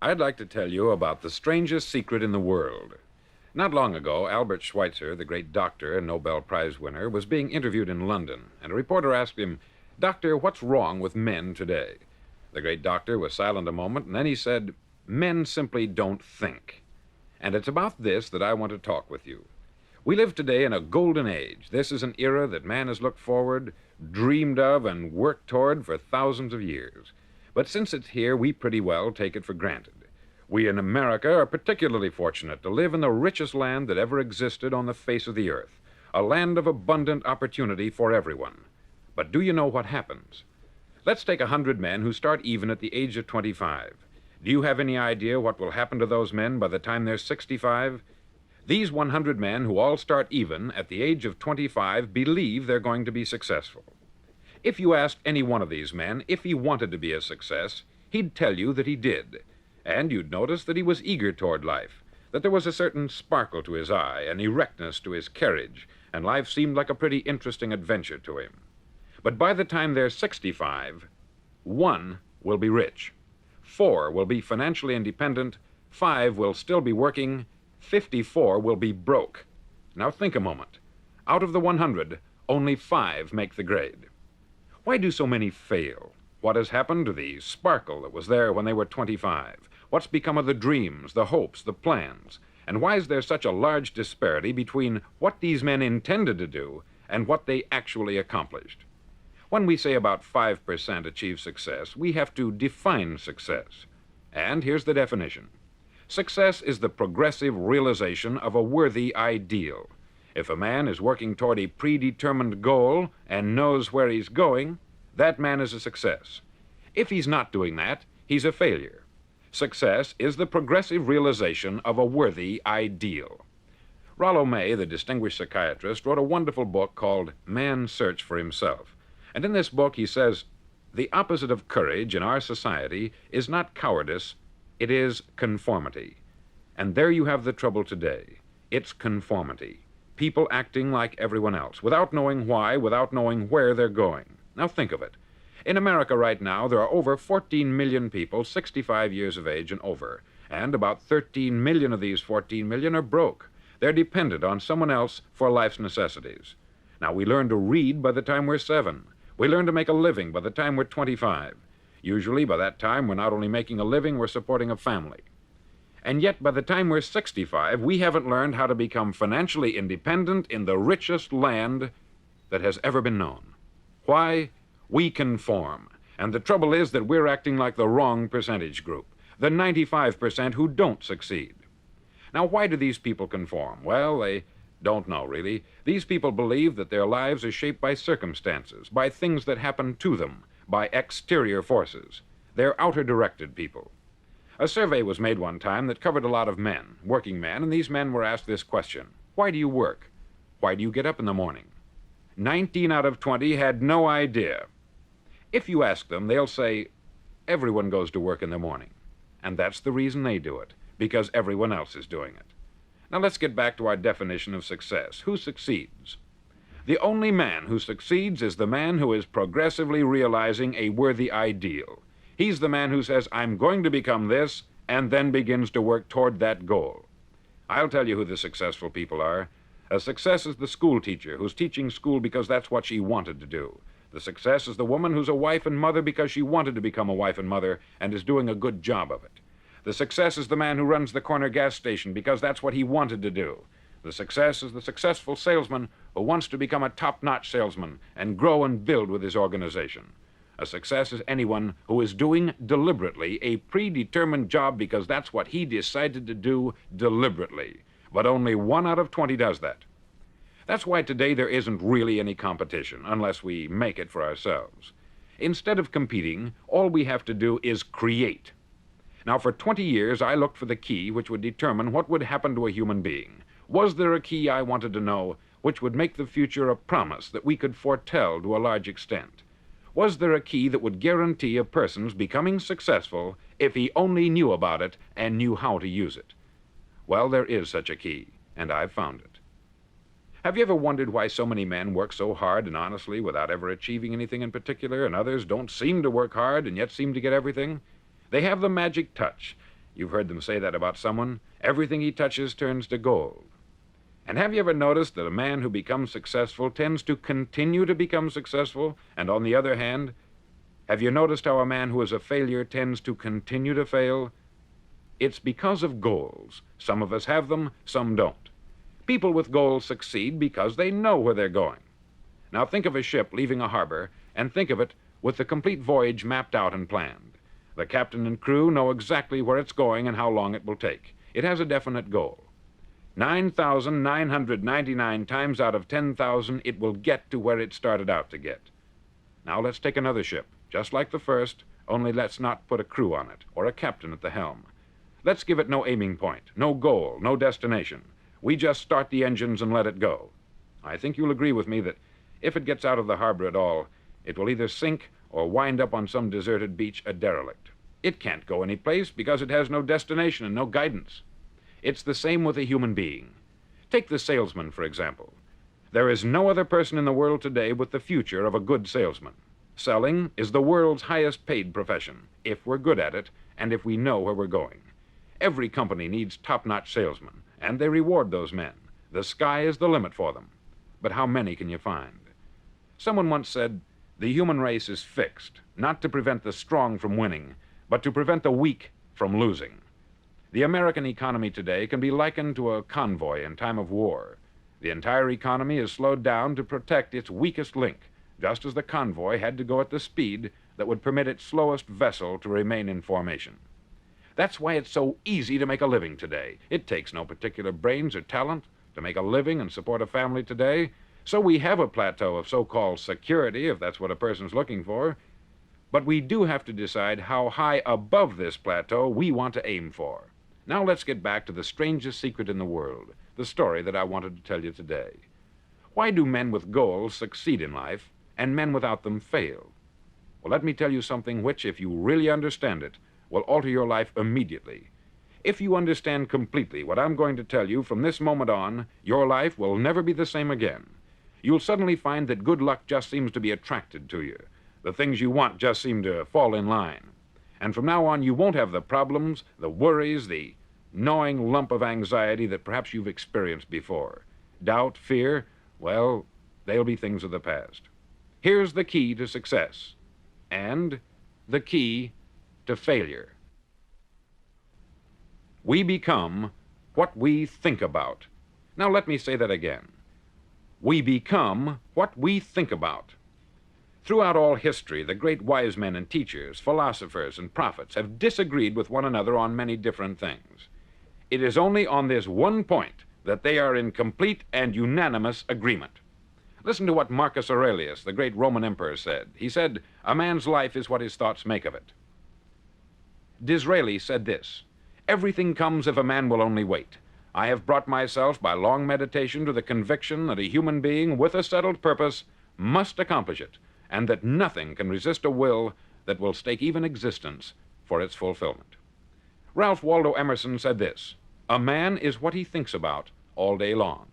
I'd like to tell you about the strangest secret in the world. Not long ago, Albert Schweitzer, the great doctor and Nobel Prize winner, was being interviewed in London, and a reporter asked him, "Doctor, what's wrong with men today?" The great doctor was silent a moment, and then he said, "Men simply don't think." And it's about this that I want to talk with you. We live today in a golden age. This is an era that man has looked forward, dreamed of, and worked toward for thousands of years. But since it's here, we pretty well take it for granted. We in America are particularly fortunate to live in the richest land that ever existed on the face of the earth, a land of abundant opportunity for everyone. But do you know what happens? Let's take 100 men who start even at the age of 25. Do you have any idea what will happen to those men by the time they're 65? These 100 men who all start even at the age of 25 believe they're going to be successful. If you asked any one of these men if he wanted to be a success, he'd tell you that he did. And you'd notice that he was eager toward life, that there was a certain sparkle to his eye, an erectness to his carriage, and life seemed like a pretty interesting adventure to him. But by the time they're 65, 1 will be rich, 4 will be financially independent, 5 will still be working, 54 will be broke. Now think a moment. Out of the 100, only 5 make the grade. Why do so many fail? What has happened to the sparkle that was there when they were 25? What's become of the dreams, the hopes, the plans? And why is there such a large disparity between what these men intended to do and what they actually accomplished? When we say about 5% achieve success, we have to define success. And here's the definition. Success is the progressive realization of a worthy ideal. If a man is working toward a predetermined goal and knows where he's going, that man is a success. If he's not doing that, he's a failure. Success is the progressive realization of a worthy ideal. Rollo May, the distinguished psychiatrist, wrote a wonderful book called Man's Search for Himself. And in this book he says, the opposite of courage in our society is not cowardice, it is conformity. And there you have the trouble today. It's conformity. People acting like everyone else, without knowing why, without knowing where they're going. Now think of it. In America right now, there are over 14 million people 65 years of age and over, and about 13 million of these 14 million are broke. They're dependent on someone else for life's necessities. Now, we learn to read by the time we're 7. We learn to make a living by the time we're 25. Usually, by that time, we're not only making a living, we're supporting a family. And yet, by the time we're 65, we haven't learned how to become financially independent in the richest land that has ever been known. Why? We conform. And the trouble is that we're acting like the wrong percentage group, the 95% who don't succeed. Now, why do these people conform? Well, they don't know, really. These people believe that their lives are shaped by circumstances, by things that happen to them, by exterior forces. They're outer-directed people. A survey was made one time that covered a lot of men, working men, and these men were asked this question. Why do you work? Why do you get up in the morning? 19 out of 20 had no idea. If you ask them, they'll say, everyone goes to work in the morning. And that's the reason they do it, because everyone else is doing it. Now let's get back to our definition of success. Who succeeds? The only man who succeeds is the man who is progressively realizing a worthy ideal. He's the man who says, I'm going to become this, and then begins to work toward that goal. I'll tell you who the successful people are. A success is the school teacher who's teaching school because that's what she wanted to do. The success is the woman who's a wife and mother because she wanted to become a wife and mother and is doing a good job of it. The success is the man who runs the corner gas station because that's what he wanted to do. The success is the successful salesman who wants to become a top-notch salesman and grow and build with his organization. A success is anyone who is doing deliberately a predetermined job because that's what he decided to do deliberately. But only 1 out of 20 does that. That's why today there isn't really any competition, unless we make it for ourselves. Instead of competing, all we have to do is create. Now, for 20 years, I looked for the key which would determine what would happen to a human being. Was there a key I wanted to know which would make the future a promise that we could foretell to a large extent? Was there a key that would guarantee a person's becoming successful if he only knew about it and knew how to use it? Well, there is such a key, and I've found it. Have you ever wondered why so many men work so hard and honestly without ever achieving anything in particular, and others don't seem to work hard and yet seem to get everything? They have the magic touch. You've heard them say that about someone. Everything he touches turns to gold. And have you ever noticed that a man who becomes successful tends to continue to become successful? And on the other hand, have you noticed how a man who is a failure tends to continue to fail? It's because of goals. Some of us have them, some don't. People with goals succeed because they know where they're going. Now think of a ship leaving a harbor, and think of it with the complete voyage mapped out and planned. The captain and crew know exactly where it's going and how long it will take. It has a definite goal. 9,999 times out of 10,000, it will get to where it started out to get. Now let's take another ship, just like the first, only let's not put a crew on it, or a captain at the helm. Let's give it no aiming point, no goal, no destination. We just start the engines and let it go. I think you'll agree with me that if it gets out of the harbor at all, it will either sink or wind up on some deserted beach a derelict. It can't go any place because it has no destination and no guidance. It's the same with a human being. Take the salesman, for example. There is no other person in the world today with the future of a good salesman. Selling is the world's highest paid profession, if we're good at it and if we know where we're going. Every company needs top-notch salesmen, and they reward those men. The sky is the limit for them. But how many can you find? Someone once said, the human race is fixed, not to prevent the strong from winning, but to prevent the weak from losing. The American economy today can be likened to a convoy in time of war. The entire economy is slowed down to protect its weakest link, just as the convoy had to go at the speed that would permit its slowest vessel to remain in formation. That's why it's so easy to make a living today. It takes no particular brains or talent to make a living and support a family today. So we have a plateau of so-called security, if that's what a person's looking for. But we do have to decide how high above this plateau we want to aim for. Now let's get back to the strangest secret in the world, the story that I wanted to tell you today. Why do men with goals succeed in life and men without them fail? Well, let me tell you something which, if you really understand it, will alter your life immediately. If you understand completely what I'm going to tell you from this moment on, your life will never be the same again. You'll suddenly find that good luck just seems to be attracted to you. The things you want just seem to fall in line. And from now on, you won't have the problems, the worries, the gnawing lump of anxiety that perhaps you've experienced before. Doubt, fear, well, they'll be things of the past. Here's the key to success and the key to failure. We become what we think about. Now let me say that again. We become what we think about. Throughout all history, the great wise men and teachers, philosophers and prophets have disagreed with one another on many different things. It is only on this one point that they are in complete and unanimous agreement. Listen to what Marcus Aurelius, the great Roman emperor, said. He said, "A man's life is what his thoughts make of it." Disraeli said this, "Everything comes if a man will only wait. I have brought myself by long meditation to the conviction that a human being with a settled purpose must accomplish it, and that nothing can resist a will that will stake even existence for its fulfillment." Ralph Waldo Emerson said this, "A man is what he thinks about all day long."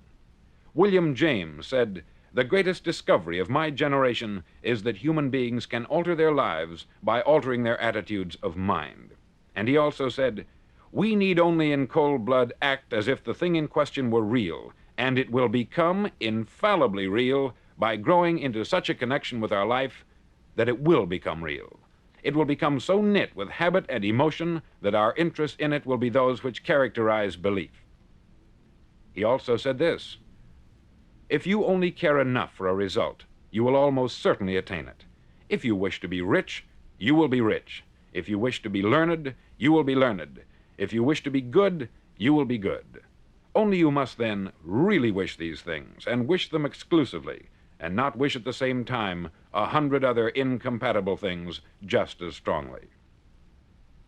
William James said, "The greatest discovery of my generation is that human beings can alter their lives by altering their attitudes of mind." And he also said, "We need only in cold blood act as if the thing in question were real, and it will become infallibly real by growing into such a connection with our life that it will become real. It will become so knit with habit and emotion that our interest in it will be those which characterize belief." He also said this, "If you only care enough for a result, you will almost certainly attain it. If you wish to be rich, you will be rich. If you wish to be learned, you will be learned. If you wish to be good, you will be good. Only you must then really wish these things, and wish them exclusively, and not wish at the same time 100 other incompatible things just as strongly."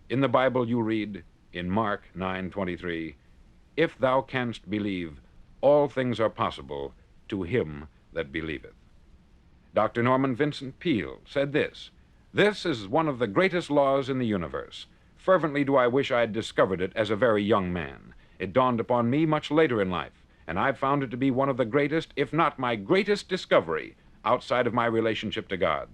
In the Bible you read, in Mark 9:23, "If thou canst believe, all things are possible to him that believeth." Dr. Norman Vincent Peale said this, "This is one of the greatest laws in the universe. Fervently do I wish I had discovered it as a very young man. It dawned upon me much later in life, and I've found it to be one of the greatest, if not my greatest discovery outside of my relationship to God.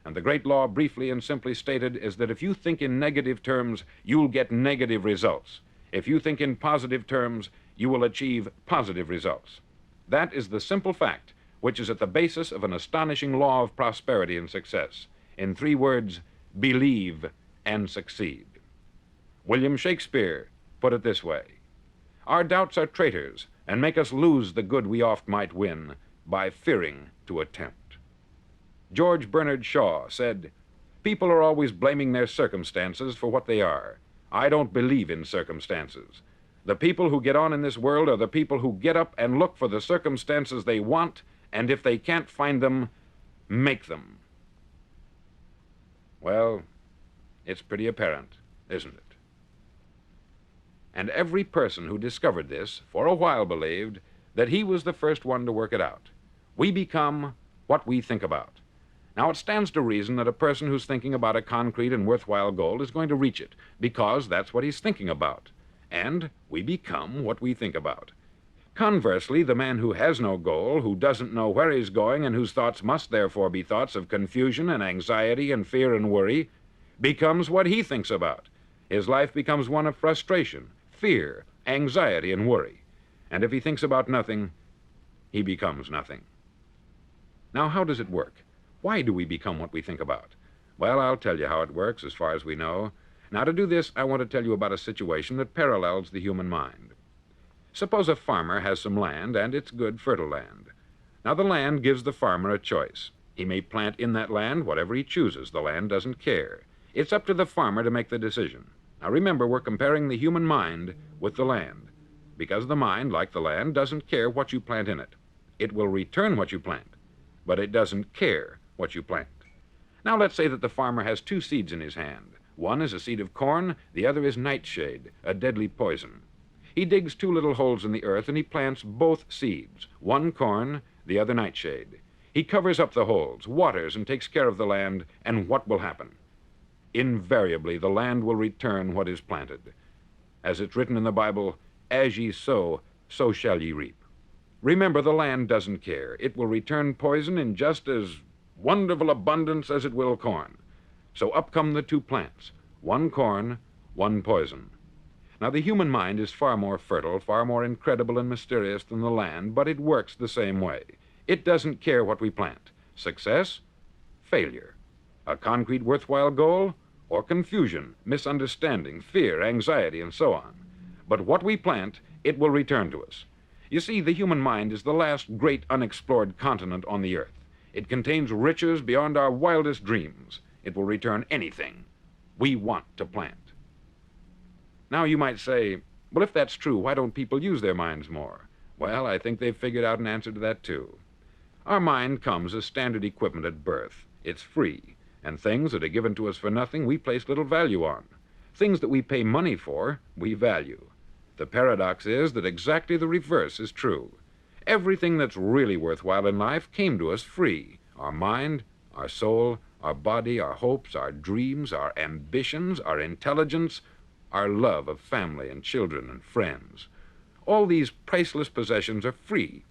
And the great law, briefly and simply stated, is that if you think in negative terms, you'll get negative results. If you think in positive terms, you will achieve positive results. That is the simple fact which is at the basis of an astonishing law of prosperity and success. In 3 words, believe and succeed. William Shakespeare put it this way: "Our doubts are traitors, and make us lose the good we oft might win by fearing to attempt." George Bernard Shaw said, "People are always blaming their circumstances for what they are. I don't believe in circumstances. The people who get on in this world are the people who get up and look for the circumstances they want, and if they can't find them, make them." Well, it's pretty apparent, isn't it? And every person who discovered this for a while believed that he was the first one to work it out. We become what we think about. Now, it stands to reason that a person who's thinking about a concrete and worthwhile goal is going to reach it, because that's what he's thinking about. And we become what we think about. Conversely, the man who has no goal, who doesn't know where he's going, and whose thoughts must therefore be thoughts of confusion and anxiety and fear and worry, becomes what he thinks about. His life becomes one of frustration, fear, anxiety, and worry. And if he thinks about nothing, he becomes nothing. Now, how does it work? Why do we become what we think about? Well, I'll tell you how it works as far as we know. Now, to do this, I want to tell you about a situation that parallels the human mind. Suppose a farmer has some land, and it's good, fertile land. Now, the land gives the farmer a choice. He may plant in that land whatever he chooses. The land doesn't care. It's up to the farmer to make the decision. Now, remember, we're comparing the human mind with the land, because the mind, like the land, doesn't care what you plant in it. It will return what you plant, but it doesn't care what you plant. Now, let's say that the farmer has 2 seeds in his hand. One is a seed of corn, the other is nightshade, a deadly poison. He digs 2 little holes in the earth, and he plants both seeds, one corn, the other nightshade. He covers up the holes, waters, and takes care of the land, and what will happen? Invariably, the land will return what is planted. As it's written in the Bible, "As ye sow, so shall ye reap." Remember, the land doesn't care. It will return poison in just as wonderful abundance as it will corn. So up come the 2 plants, one corn, one poison. Now, the human mind is far more fertile, far more incredible and mysterious than the land, but it works the same way. It doesn't care what we plant. Success, failure. A concrete, worthwhile goal, or confusion, misunderstanding, fear, anxiety, and so on. But what we plant, it will return to us. You see, the human mind is the last great unexplored continent on the earth. It contains riches beyond our wildest dreams. It will return anything we want to plant. Now, you might say, well, if that's true, why don't people use their minds more? Well, I think they've figured out an answer to that, too. Our mind comes as standard equipment at birth. It's free, and things that are given to us for nothing, we place little value on. Things that we pay money for, we value. The paradox is that exactly the reverse is true. Everything that's really worthwhile in life came to us free. Our mind, our soul, our body, our hopes, our dreams, our ambitions, our intelligence, our love of family and children and friends. All these priceless possessions are free,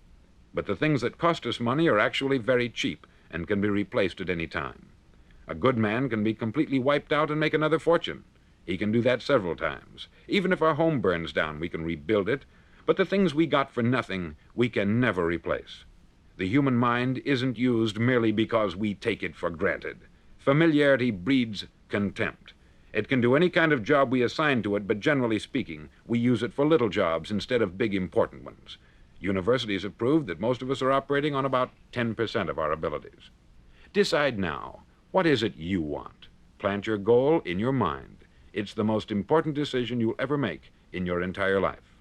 but the things that cost us money are actually very cheap and can be replaced at any time. A good man can be completely wiped out and make another fortune. He can do that several times. Even if our home burns down, we can rebuild it, but the things we got for nothing, we can never replace. The human mind isn't used merely because we take it for granted. Familiarity breeds contempt. It can do any kind of job we assign to it, but generally speaking, we use it for little jobs instead of big, important ones. Universities have proved that most of us are operating on about 10% of our abilities. Decide now, what is it you want? Plant your goal in your mind. It's the most important decision you'll ever make in your entire life.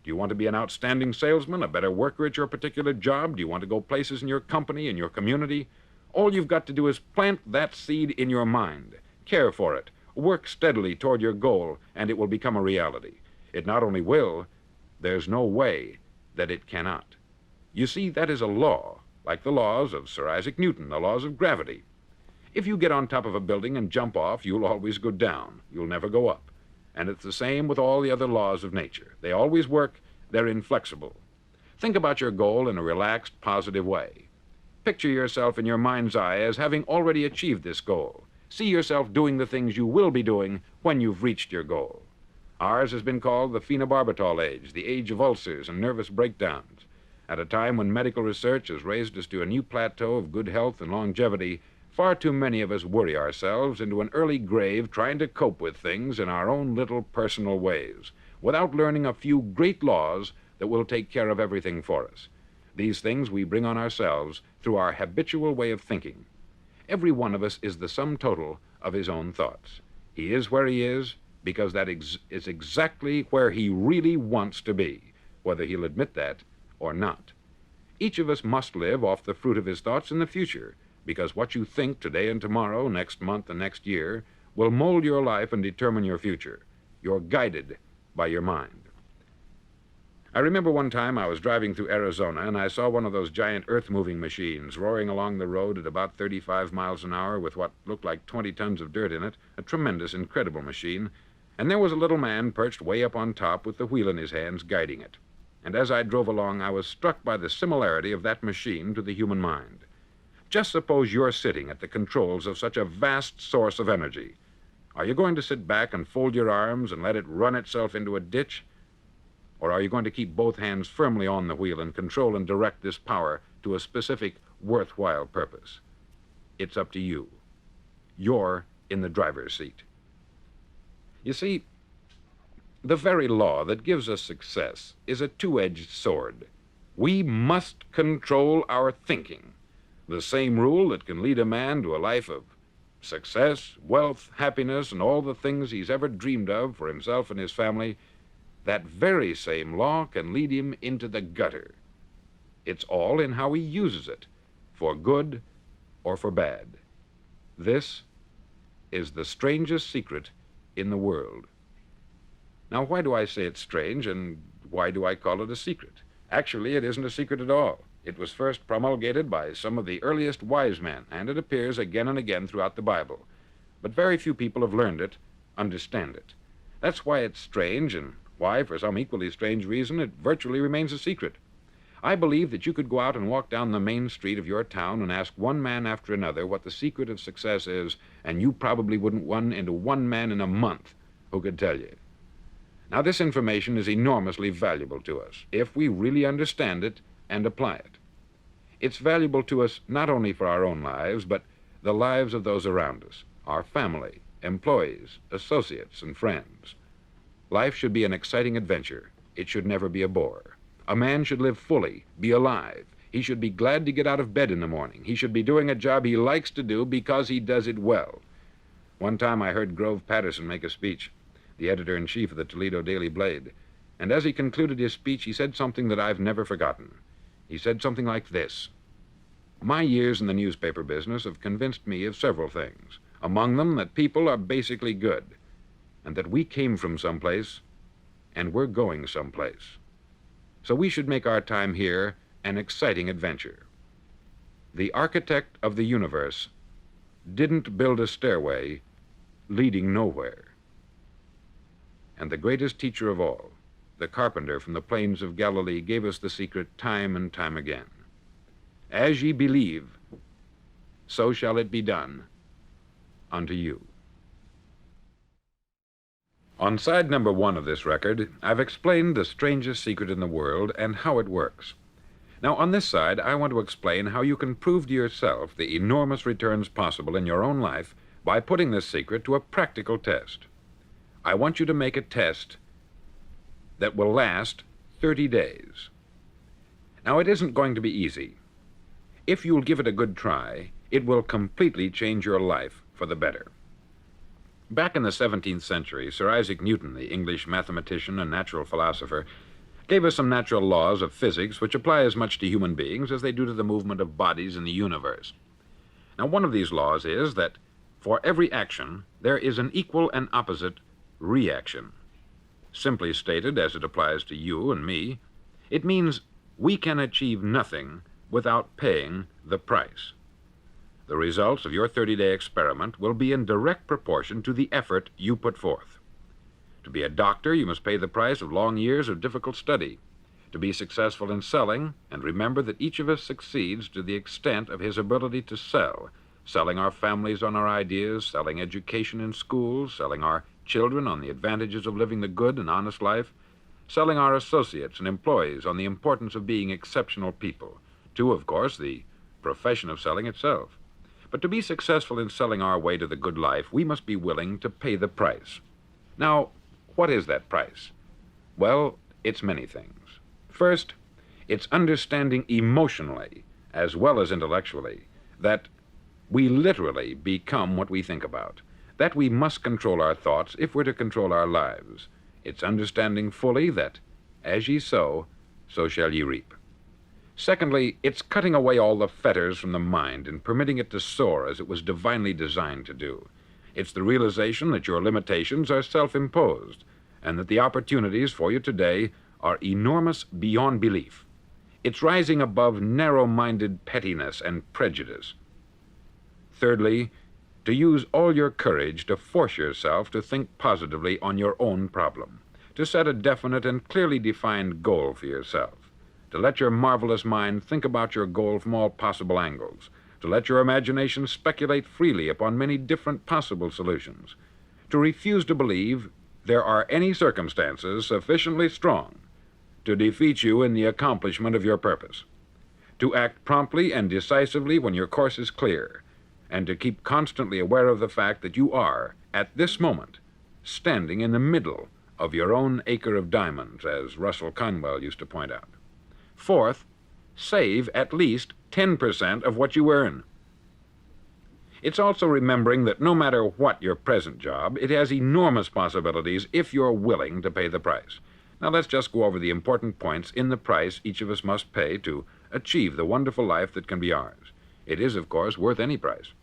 Do you want to be an outstanding salesman, a better worker at your particular job? Do you want to go places in your company, in your community? All you've got to do is plant that seed in your mind. Care for it. Work steadily toward your goal, and it will become a reality. It not only will, there's no way that it cannot. You see, that is a law, like the laws of Sir Isaac Newton, the laws of gravity. If you get on top of a building and jump off, you'll always go down. You'll never go up. And it's the same with all the other laws of nature. They always work. They're inflexible. Think about your goal in a relaxed, positive way. Picture yourself in your mind's eye as having already achieved this goal. See yourself doing the things you will be doing when you've reached your goal. Ours has been called the phenobarbital age, the age of ulcers and nervous breakdowns. At a time when medical research has raised us to a new plateau of good health and longevity, far too many of us worry ourselves into an early grave trying to cope with things in our own little personal ways, without learning a few great laws that will take care of everything for us. These things we bring on ourselves through our habitual way of thinking. Every one of us is the sum total of his own thoughts. He is where he is because that is exactly where he really wants to be, whether he'll admit that or not. Each of us must live off the fruit of his thoughts in the future, because what you think today and tomorrow, next month and next year, will mold your life and determine your future. You're guided by your mind. I remember one time I was driving through Arizona and I saw one of those giant earth-moving machines roaring along the road at about 35 miles an hour with what looked like 20 tons of dirt in it, a tremendous, incredible machine, and there was a little man perched way up on top with the wheel in his hands guiding it. And as I drove along, I was struck by the similarity of that machine to the human mind. Just suppose you're sitting at the controls of such a vast source of energy. Are you going to sit back and fold your arms and let it run itself into a ditch? Or are you going to keep both hands firmly on the wheel and control and direct this power to a specific, worthwhile purpose? It's up to you. You're in the driver's seat. You see, the very law that gives us success is a two-edged sword. We must control our thinking. The same rule that can lead a man to a life of success, wealth, happiness, and all the things he's ever dreamed of for himself and his family, that very same law can lead him into the gutter. It's all in how he uses it, for good or for bad. This is the strangest secret in the world. Now, why do I say it's strange, and why do I call it a secret? Actually, it isn't a secret at all. It was first promulgated by some of the earliest wise men, and it appears again and again throughout the Bible. But very few people have learned it, understand it. That's why it's strange, and why, for some equally strange reason, it virtually remains a secret. I believe that you could go out and walk down the main street of your town and ask one man after another what the secret of success is, and you probably wouldn't run into one man in a month who could tell you. Now, this information is enormously valuable to us if we really understand it and apply it. It's valuable to us not only for our own lives, but the lives of those around us, our family, employees, associates, and friends. Life should be an exciting adventure. It should never be a bore. A man should live fully, be alive. He should be glad to get out of bed in the morning. He should be doing a job he likes to do because he does it well. One time I heard Grove Patterson make a speech, the editor-in-chief of the Toledo Daily Blade, and as he concluded his speech, he said something that I've never forgotten. He said something like this: "My years in the newspaper business have convinced me of several things, among them that people are basically good, and that we came from someplace, and we're going someplace. So we should make our time here an exciting adventure. The architect of the universe didn't build a stairway leading nowhere. And the greatest teacher of all, the carpenter from the plains of Galilee, gave us the secret time and time again. As ye believe, so shall it be done unto you." On side number 1 of this record, I've explained the strangest secret in the world and how it works. Now, on this side, I want to explain how you can prove to yourself the enormous returns possible in your own life by putting this secret to a practical test. I want you to make a test that will last 30 days. Now, it isn't going to be easy. If you'll give it a good try, it will completely change your life for the better. Back in the 17th century, Sir Isaac Newton, the English mathematician and natural philosopher, gave us some natural laws of physics which apply as much to human beings as they do to the movement of bodies in the universe. Now, one of these laws is that for every action, there is an equal and opposite reaction. Simply stated, as it applies to you and me, it means we can achieve nothing without paying the price. The results of your 30-day experiment will be in direct proportion to the effort you put forth. To be a doctor, you must pay the price of long years of difficult study. To be successful in selling, and remember that each of us succeeds to the extent of his ability to sell, selling our families on our ideas, selling education in schools, selling our children on the advantages of living the good and honest life, selling our associates and employees on the importance of being exceptional people, to, of course, the profession of selling itself. But to be successful in selling our way to the good life, we must be willing to pay the price. Now, what is that price? Well, it's many things. First, it's understanding emotionally, as well as intellectually, that we literally become what we think about, that we must control our thoughts if we're to control our lives. It's understanding fully that, as ye sow, so shall ye reap. Secondly, it's cutting away all the fetters from the mind and permitting it to soar as it was divinely designed to do. It's the realization that your limitations are self-imposed, and that the opportunities for you today are enormous beyond belief. It's rising above narrow-minded pettiness and prejudice. Thirdly, to use all your courage to force yourself to think positively on your own problem, to set a definite and clearly defined goal for yourself, to let your marvelous mind think about your goal from all possible angles, to let your imagination speculate freely upon many different possible solutions, to refuse to believe there are any circumstances sufficiently strong to defeat you in the accomplishment of your purpose, to act promptly and decisively when your course is clear, and to keep constantly aware of the fact that you are, at this moment, standing in the middle of your own acre of diamonds, as Russell Conwell used to point out. Fourth, save at least 10% of what you earn. It's also remembering that no matter what your present job, it has enormous possibilities if you're willing to pay the price. Now let's just go over the important points in the price each of us must pay to achieve the wonderful life that can be ours. It is, of course, worth any price.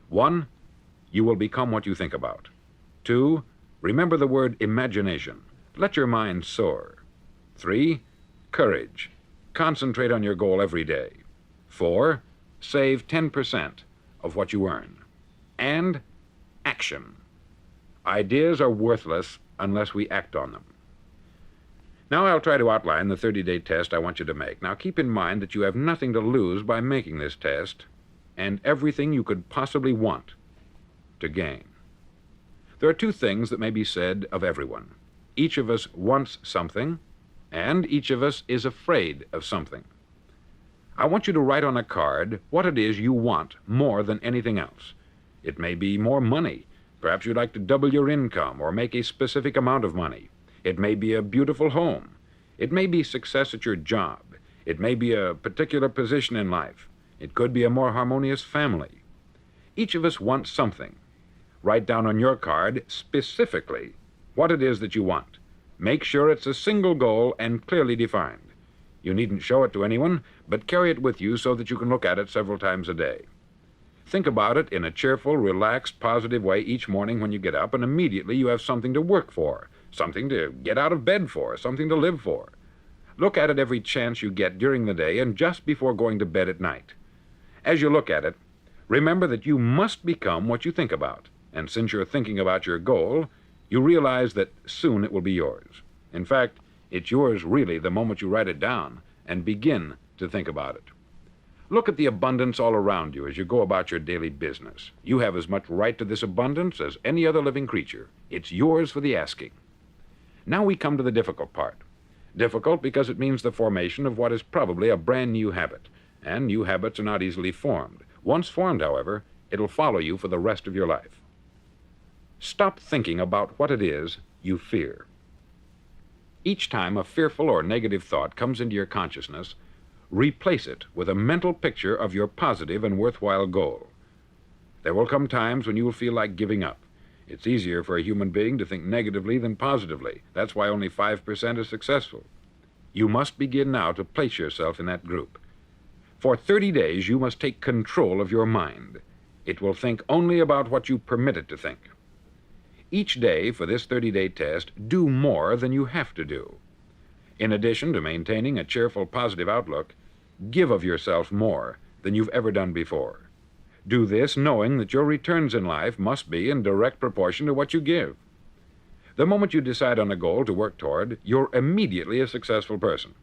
1, you will become what you think about. 2, remember the word imagination. Let your mind soar. 3, courage. Concentrate on your goal every day. 4, save 10% of what you earn. And action. Ideas are worthless unless we act on them. Now I'll try to outline the 30-day test I want you to make. Now keep in mind that you have nothing to lose by making this test, and everything you could possibly want to gain. There are 2 things that may be said of everyone. Each of us wants something, and each of us is afraid of something. I want you to write on a card what it is you want more than anything else. It may be more money. Perhaps you'd like to double your income or make a specific amount of money. It may be a beautiful home. It may be success at your job. It may be a particular position in life. It could be a more harmonious family. Each of us wants something. Write down on your card specifically what it is that you want. Make sure it's a single goal and clearly defined. You needn't show it to anyone, but carry it with you so that you can look at it several times a day. Think about it in a cheerful, relaxed, positive way each morning when you get up, and immediately you have something to work for, something to get out of bed for, something to live for. Look at it every chance you get during the day and just before going to bed at night. As you look at it, remember that you must become what you think about, and since you're thinking about your goal, you realize that soon it will be yours. In fact, it's yours really the moment you write it down and begin to think about it. Look at the abundance all around you as you go about your daily business. You have as much right to this abundance as any other living creature. It's yours for the asking. Now we come to the difficult part. Difficult because it means the formation of what is probably a brand new habit, and new habits are not easily formed. Once formed, however, it'll follow you for the rest of your life. Stop thinking about what it is you fear. Each time a fearful or negative thought comes into your consciousness, replace it with a mental picture of your positive and worthwhile goal. There will come times when you will feel like giving up. It's easier for a human being to think negatively than positively. That's why only 5% is successful. You must begin now to place yourself in that group. For 30 days, you must take control of your mind. It will think only about what you permit it to think. Each day for this 30-day test, do more than you have to do. In addition to maintaining a cheerful, positive outlook, give of yourself more than you've ever done before. Do this knowing that your returns in life must be in direct proportion to what you give. The moment you decide on a goal to work toward, you're immediately a successful person.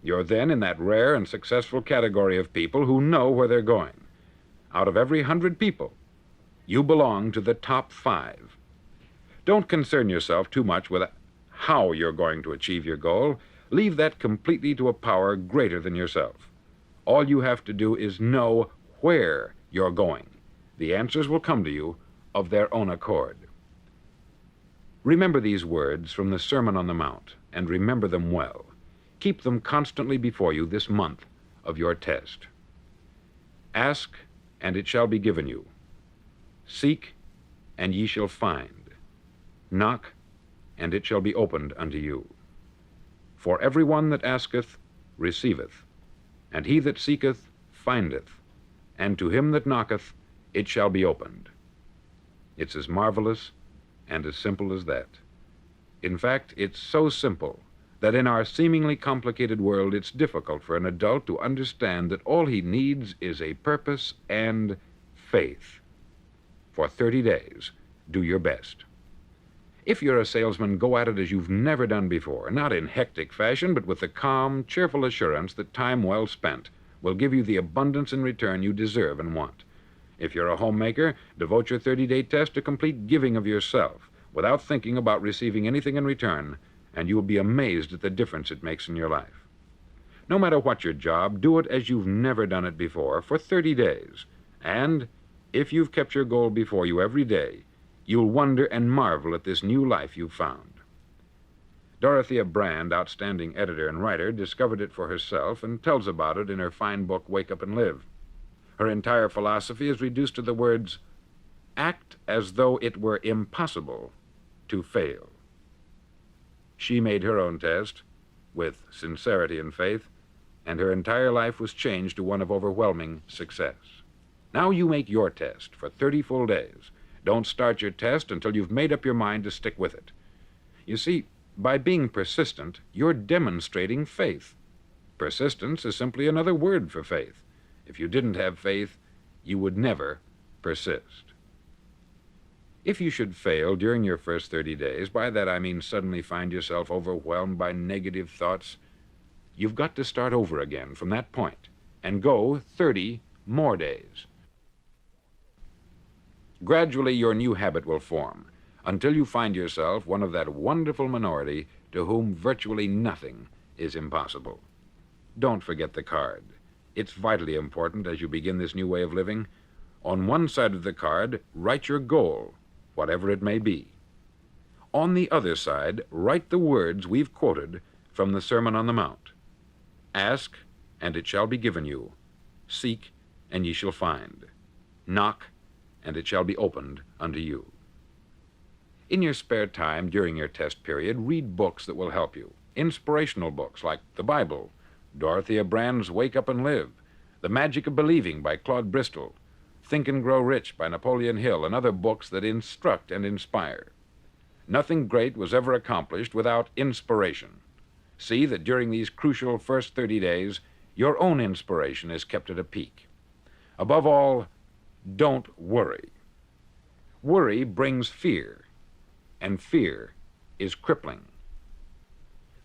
You're then in that rare and successful category of people who know where they're going. Out of every 100 people, you belong to the top 5. Don't concern yourself too much with how you're going to achieve your goal. Leave that completely to a power greater than yourself. All you have to do is know where you're going. The answers will come to you of their own accord. Remember these words from the Sermon on the Mount, and remember them well. Keep them constantly before you this month of your test. Ask, and it shall be given you. Seek, and ye shall find. Knock, and it shall be opened unto you. For every one that asketh receiveth, and he that seeketh findeth, and to him that knocketh it shall be opened. It's as marvelous and as simple as that. In fact, it's so simple that in our seemingly complicated world it's difficult for an adult to understand that all he needs is a purpose and faith. For 30 days, do your best. If you're a salesman, go at it as you've never done before, not in hectic fashion, but with the calm, cheerful assurance that time well spent will give you the abundance in return you deserve and want. If you're a homemaker, devote your 30-day test to complete giving of yourself without thinking about receiving anything in return, and you'll be amazed at the difference it makes in your life. No matter what your job, do it as you've never done it before for 30 days. And if you've kept your goal before you every day, you'll wonder and marvel at this new life you've found. Dorothea Brand, outstanding editor and writer, discovered it for herself and tells about it in her fine book, Wake Up and Live. Her entire philosophy is reduced to the words, act as though it were impossible to fail. She made her own test with sincerity and faith, and her entire life was changed to one of overwhelming success. Now you make your test for 30 full days. Don't start your test until you've made up your mind to stick with it. You see, by being persistent, you're demonstrating faith. Persistence is simply another word for faith. If you didn't have faith, you would never persist. If you should fail during your first 30 days, by that I mean suddenly find yourself overwhelmed by negative thoughts, you've got to start over again from that point and go 30 more days. Gradually, your new habit will form until you find yourself one of that wonderful minority to whom virtually nothing is impossible. Don't forget the card. It's vitally important as you begin this new way of living. On one side of the card, write your goal, whatever it may be. On the other side, write the words we've quoted from the Sermon on the Mount. Ask, and it shall be given you. Seek, and ye shall find. Knock, and it shall be opened unto you. In your spare time during your test period, read books that will help you. Inspirational books like the Bible, Dorothea Brand's Wake Up and Live, The Magic of Believing by Claude Bristol, Think and Grow Rich by Napoleon Hill, and other books that instruct and inspire. Nothing great was ever accomplished without inspiration. See that during these crucial first 30 days, your own inspiration is kept at a peak. Above all, don't worry. Worry brings fear, and fear is crippling.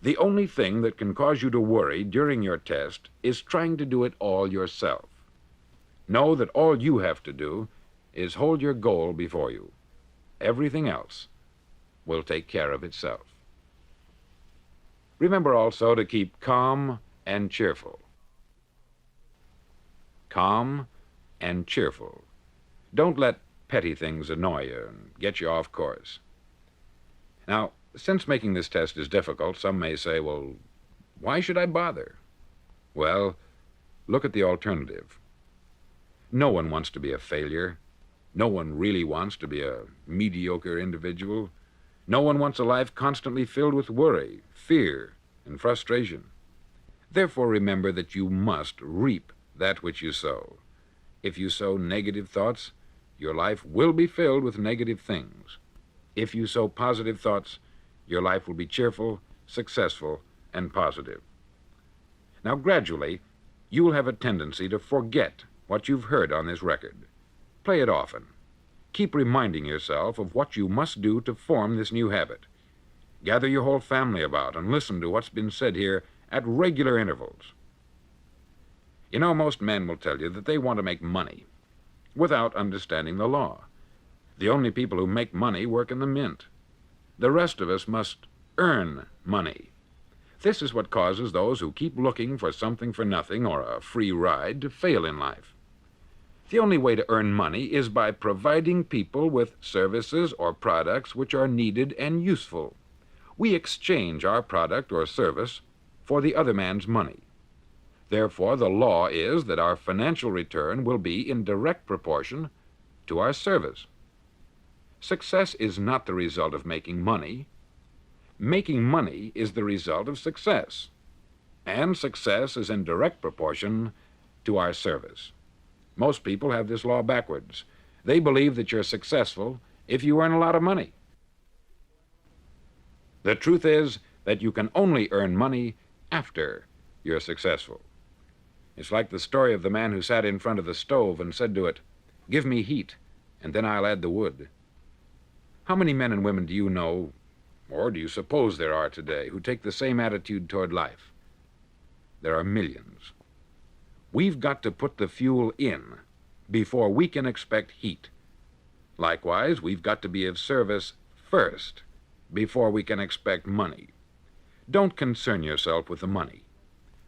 The only thing that can cause you to worry during your test is trying to do it all yourself. Know that all you have to do is hold your goal before you. Everything else will take care of itself. Remember also to keep calm and cheerful. Calm and cheerful. Don't let petty things annoy you and get you off course. Now, since making this test is difficult, some may say, well, why should I bother? Well, look at the alternative. No one wants to be a failure. No one really wants to be a mediocre individual. No one wants a life constantly filled with worry, fear, and frustration. Therefore, remember that you must reap that which you sow. If you sow negative thoughts, your life will be filled with negative things. If you sow positive thoughts, your life will be cheerful, successful, and positive. Now, gradually, you will have a tendency to forget what you've heard on this record. Play it often. Keep reminding yourself of what you must do to form this new habit. Gather your whole family about and listen to what's been said here at regular intervals. You know, most men will tell you that they want to make money without understanding the law. The only people who make money work in the mint. The rest of us must earn money. This is what causes those who keep looking for something for nothing or a free ride to fail in life. The only way to earn money is by providing people with services or products which are needed and useful. We exchange our product or service for the other man's money. Therefore, the law is that our financial return will be in direct proportion to our service. Success is not the result of making money. Making money is the result of success, and success is in direct proportion to our service. Most people have this law backwards. They believe that you're successful if you earn a lot of money. The truth is that you can only earn money after you're successful. It's like the story of the man who sat in front of the stove and said to it, "Give me heat, and then I'll add the wood." How many men and women do you know, or do you suppose there are today, who take the same attitude toward life? There are millions. We've got to put the fuel in before we can expect heat. Likewise, we've got to be of service first before we can expect money. Don't concern yourself with the money.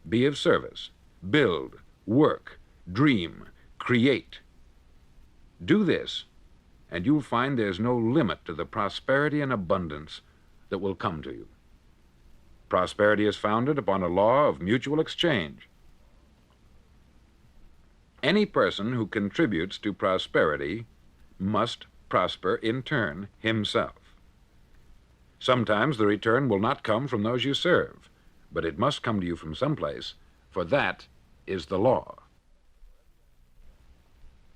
Be of service. Build, work, dream, create. Do this, and you'll find there's no limit to the prosperity and abundance that will come to you. Prosperity is founded upon a law of mutual exchange. Any person who contributes to prosperity must prosper in turn himself. Sometimes the return will not come from those you serve, but it must come to you from someplace, for that is the law.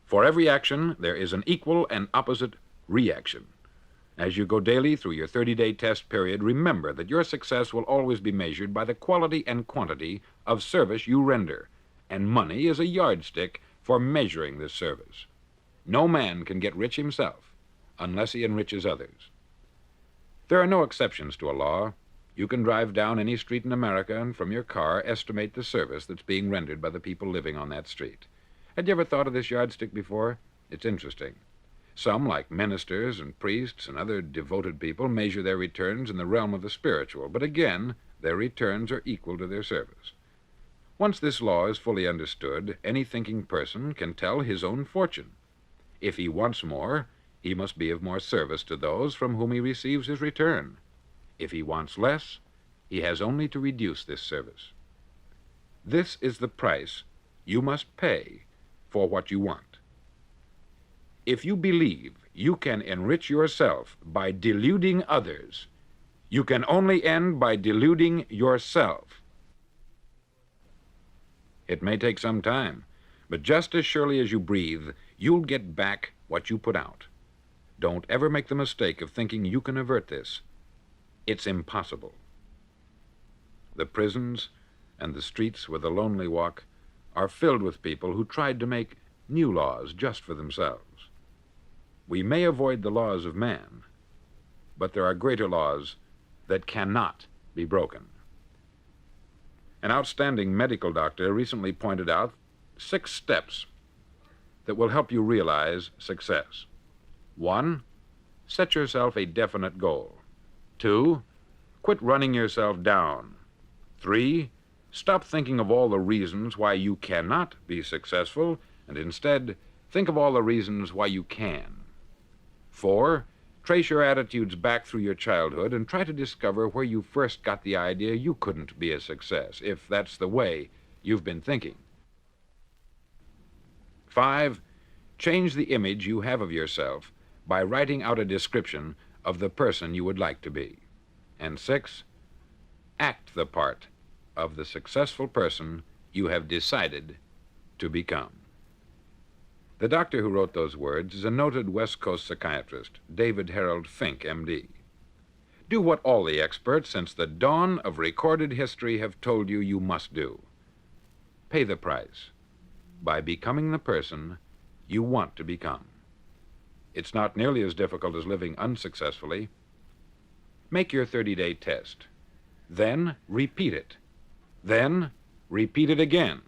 For every action, there is an equal and opposite reaction. As you go daily through your 30-day test period, remember that your success will always be measured by the quality and quantity of service you render, and money is a yardstick for measuring this service. No man can get rich himself unless he enriches others. There are no exceptions to a law. You can drive down any street in America and from your car estimate the service that's being rendered by the people living on that street. Had you ever thought of this yardstick before? It's interesting. Some, like ministers and priests and other devoted people, measure their returns in the realm of the spiritual, but again, their returns are equal to their service. Once this law is fully understood, any thinking person can tell his own fortune. If he wants more, he must be of more service to those from whom he receives his return. If he wants less, he has only to reduce this service. This is the price you must pay for what you want. If you believe you can enrich yourself by deluding others, you can only end by deluding yourself. It may take some time, but just as surely as you breathe, you'll get back what you put out. Don't ever make the mistake of thinking you can avert this. It's impossible. The prisons and the streets where the lonely walk are filled with people who tried to make new laws just for themselves. We may avoid the laws of man, but there are greater laws that cannot be broken. An outstanding medical doctor recently pointed out 6 steps that will help you realize success. 1, set yourself a definite goal. 2, quit running yourself down. 3, stop thinking of all the reasons why you cannot be successful, and instead think of all the reasons why you can. 4, trace your attitudes back through your childhood and try to discover where you first got the idea you couldn't be a success, if that's the way you've been thinking. 5, change the image you have of yourself by writing out a description of the person you would like to be. And 6, act the part of the successful person you have decided to become. The doctor who wrote those words is a noted West Coast psychiatrist, David Harold Fink, M.D. Do what all the experts since the dawn of recorded history have told you you must do. Pay the price by becoming the person you want to become. It's not nearly as difficult as living unsuccessfully. Make your 30-day test. Then repeat it Then repeat it again.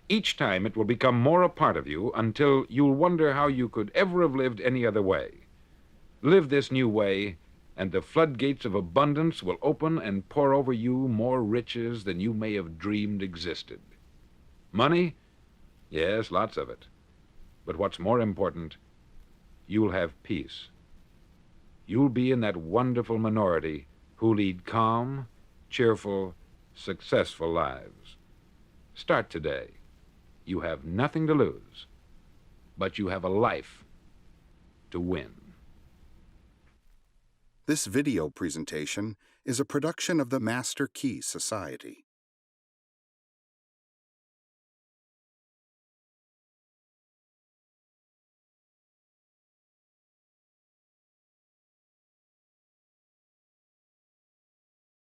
Each time it will become more a part of you until you'll wonder how you could ever have lived any other way. Live this new way, and the floodgates of abundance will open and pour over you more riches than you may have dreamed existed. Money? Yes, lots of it. But what's more important, you'll have peace. You'll be in that wonderful minority who lead calm, cheerful, successful lives. Start today. You have nothing to lose, but you have a life to win. This video presentation is a production of the Master Key Society.